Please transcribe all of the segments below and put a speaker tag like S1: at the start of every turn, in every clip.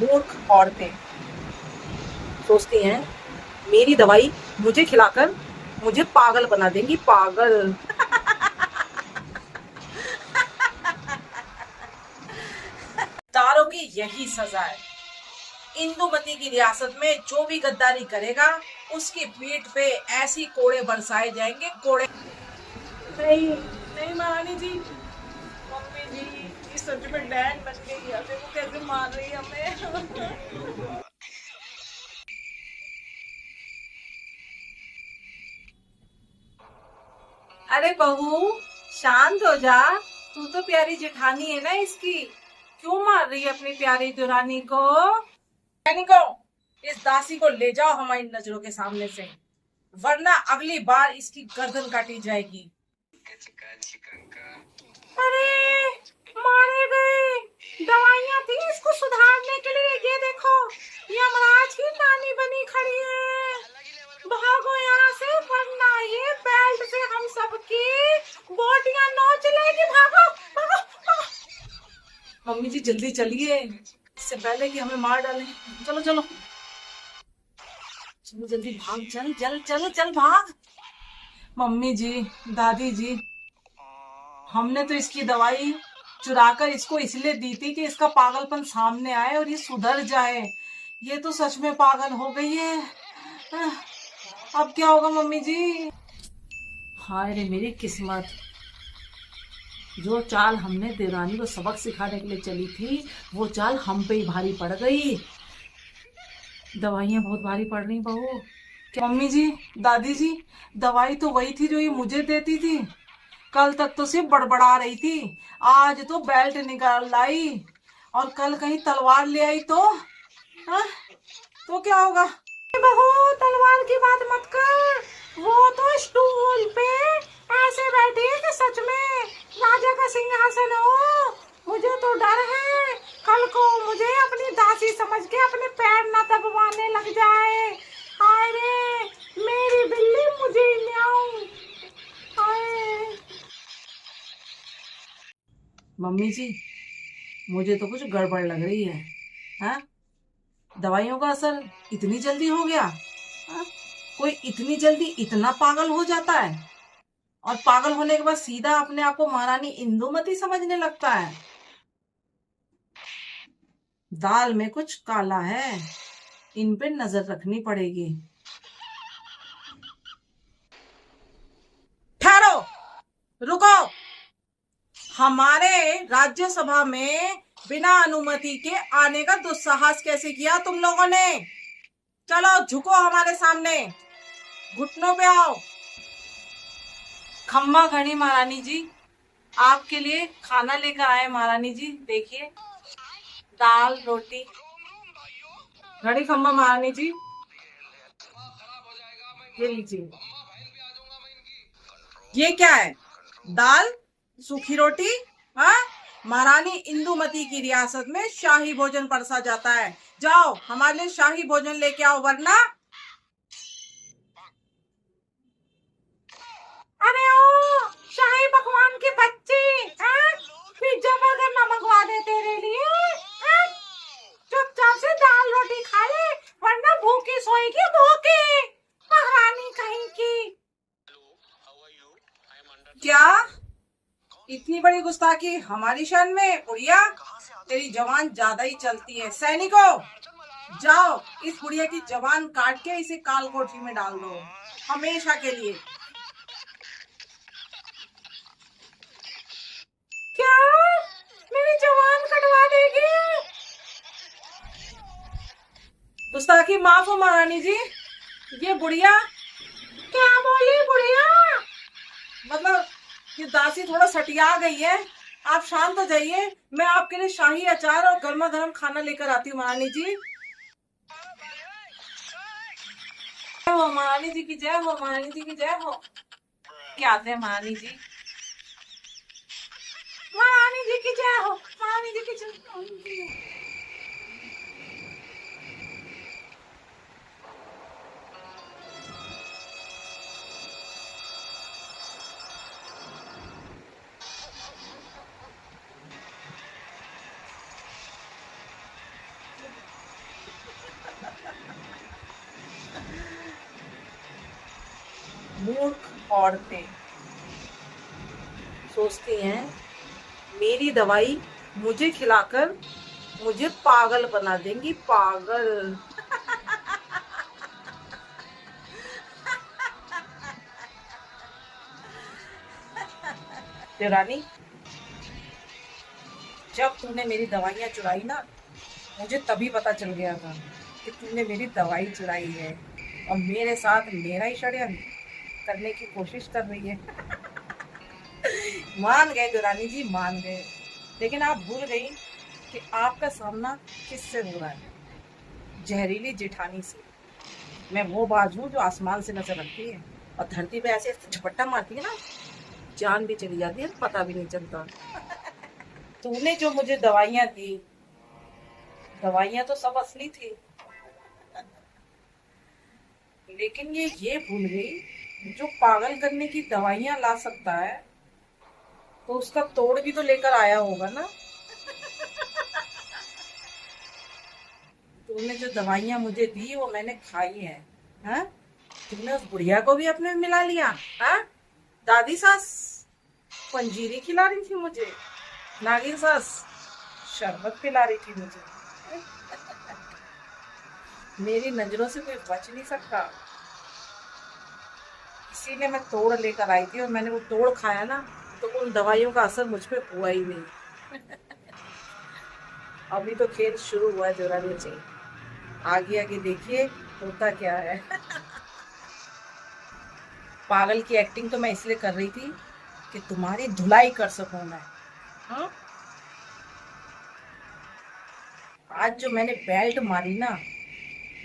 S1: मूर्ख औरतें सोचती हैं मेरी दवाई मुझे खिलाकर मुझे पागल बना देंगी, पागल। तारों की यही सजा है। इंदुमती की रियासत में जो भी गद्दारी करेगा उसकी पीठ पे ऐसी कोड़े बरसाए जाएंगे, कोड़े। नहीं नहीं महारानी जी, मम्मी जी ये सच में डैन बन गई है, देखो कैसे मार रही है हमें। अरे बहू शांत हो जा, तू तो प्यारी जेठानी है ना इसकी, क्यों मार रही है अपनी प्यारी दुरानी को? को इस दासी को ले जाओ हमारी नजरों के सामने से, वरना अगली बार इसकी गर्दन काटी जाएगी। अरे मारे गए, दवाइयाँ थी इसको सुधारने के लिए, ये देखो यमराज की नानी बनी खड़ी है। भागो यहाँ से वरना ये बेल्ट से हम सबकी बोटियां नोच लेगी, भागो भागो भागो। मम्मी जी जल्दी चलिए, इससे पहले कि हमें मार डाले। चलो चलो चलो जल्दी भाग, चल चल चल चल भाग। मम्मी जी, दादी जी, हमने तो इसकी दवाई चुराकर इसको इसलिए दी थी कि इसका पागलपन सामने आए और ये सुधर जाए। ये तो सच में पागल हो गई है। अब क्या होगा मम्मी जी? हाय रे मेरी किस्मत, जो चाल हमने देवरानी को सबक सिखाने के लिए चली थी वो चाल हम पे ही भारी पड़ गई। दवाइयाँ बहुत भारी पड़ रही बहू। क्या मम्मी जी, दादी जी, दवाई तो वही थी जो ये मुझे देती थी। कल तक तो सिर्फ बड़बड़ा रही थी, आज तो बेल्ट निकाल लाई, और कल कहीं तलवार ले आई तो तो क्या होगा? बहू तलवार की बात मत कर, वो तो स्टूल पे ऐसे बैठी है कि सच में राजा का सिंहासन हो। मुझे तो डर है कल को मुझे अपनी दासी समझ के अपने पैर न दबवाने लग जाए। हाय रे मेरी बिल्ली, मुझे म्याऊं। हाय मम्मी जी, मुझे तो कुछ गड़बड़ लग रही है। हाँ, दवाइयों का असर इतनी जल्दी हो गया? हाँ? कोई इतनी जल्दी इतना पागल हो जाता है, और पागल होने के बाद सीधा अपने आप को महारानी इंदुमती समझने लगता है। दाल में कुछ काला है, इन पे नजर रखनी पड़ेगी। ठहरो, रुको। हमारे राज्यसभा में बिना अनुमति के आने का दुस्साहस कैसे किया तुम लोगों ने? चलो झुको हमारे सामने, घुटनों पे आओ। खम्मा घड़ी महारानी जी, आपके लिए खाना लेकर आए महारानी जी, देखिए दाल रोटी। घड़ी खम्मा महारानी जी, ये लीजिए। ये क्या है? दाल सूखी रोटी? हाँ, महारानी इंदुमती की रियासत में शाही भोजन परसा जाता है। जाओ हमारे लिए शाही भोजन लेके आओ, वरना। अरे ओ शाही पकवान के बच्चे, पिज्जा बर्गर न मंगवा दे तेरे लिए। चुपचाप से दाल रोटी खा ले, वरना भूखी सोएगी, भूखी महारानी कहीं की। क्या इतनी बड़ी गुस्ताखी हमारी शान में? बुढ़िया तेरी जवान ज्यादा ही चलती है। सैनिकों जाओ इस बुढ़िया की जवान काट के इसे काल कोठरी में डाल दो हमेशा के लिए। क्या मेरी जवान कटवा देगी? गुस्ताखी माफ हो महारानी जी, ये बुढ़िया। क्या बोली बुढ़िया? मतलब ये दासी थोड़ा सटिया गई है, आप शांत हो जाइए। मैं आपके लिए शाही अचार और गर्मा गर्म खाना लेकर आती हूँ महारानी जी। जय हो महारानी जी की जय हो, महारानी जी की जय हो। क्या आते हैं महारानी जी? महारानी जी की जय हो, महारानी जी की जय हो। औरतें सोचती हैं मेरी दवाई मुझे खिलाकर मुझे पागल बना देंगी, पागल। देवरानी, जब तूने मेरी दवाइयाँ चुराई ना, मुझे तभी पता चल गया था कि तूने मेरी दवाई चुराई है और मेरे साथ मेरा ही षड्यंत्र करने की कोशिश कर रही है। मान गए देवरानी जी, मान गए। लेकिन आप भूल गई कि आपका सामना किससे हो रहा है? जहरीली जेठानी से। मैं वो बाज हूँ जो आसमान से नजर रखती है और धरती पे ऐसे झपट्टा मारती है ना, जान भी चली जाती है, पता भी नहीं चलता। तूने जो मुझे दवाइयाँ दी, दवाइयाँ तो सब असली थी, लेकिन ये भूल गई जो पागल करने की दवाइयाँ ला सकता है तो उसका तोड़ भी तो लेकर आया होगा ना। तूने जो दवाइयाँ मुझे दी वो मैंने खाई है, हाँ? तुमने उस बुढ़िया को भी अपने में मिला लिया, हाँ? दादी सास पंजीरी खिला रही थी मुझे, नागिन सास शरबत पिला रही थी मुझे। मेरी नजरों से कोई बच नहीं सकता, इसीलिए मैं तोड़ लेकर आई थी और मैंने वो तोड़ खाया ना तो उन दवाइयों का असर मुझ पे हुआ ही नहीं। अभी तो खेल शुरू हुआ है देवरानी जी, आगे आगे देखिए होता क्या है। पागल की एक्टिंग तो मैं इसलिए कर रही थी कि तुम्हारी धुलाई कर सकूं मैं, हाँ? आज जो मैंने बेल्ट मारी ना,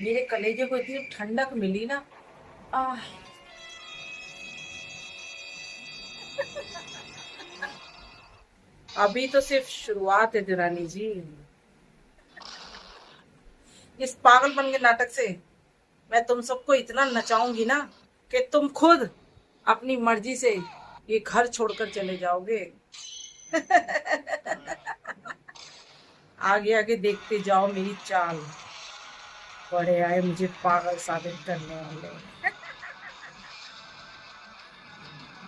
S1: मेरे कलेजे को इतनी ठंडक मिली ना, आह। अभी तो सिर्फ शुरुआत है देवरानी जी। इस पागलपन के नाटक से मैं तुम सबको इतना नचाऊंगी ना कि तुम खुद अपनी मर्जी से ये घर छोड़कर चले जाओगे। आगे आगे देखते जाओ मेरी चाल, बड़े आए मुझे पागल साबित करने वाले।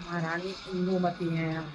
S1: महारानी इंदुमती हैं हम।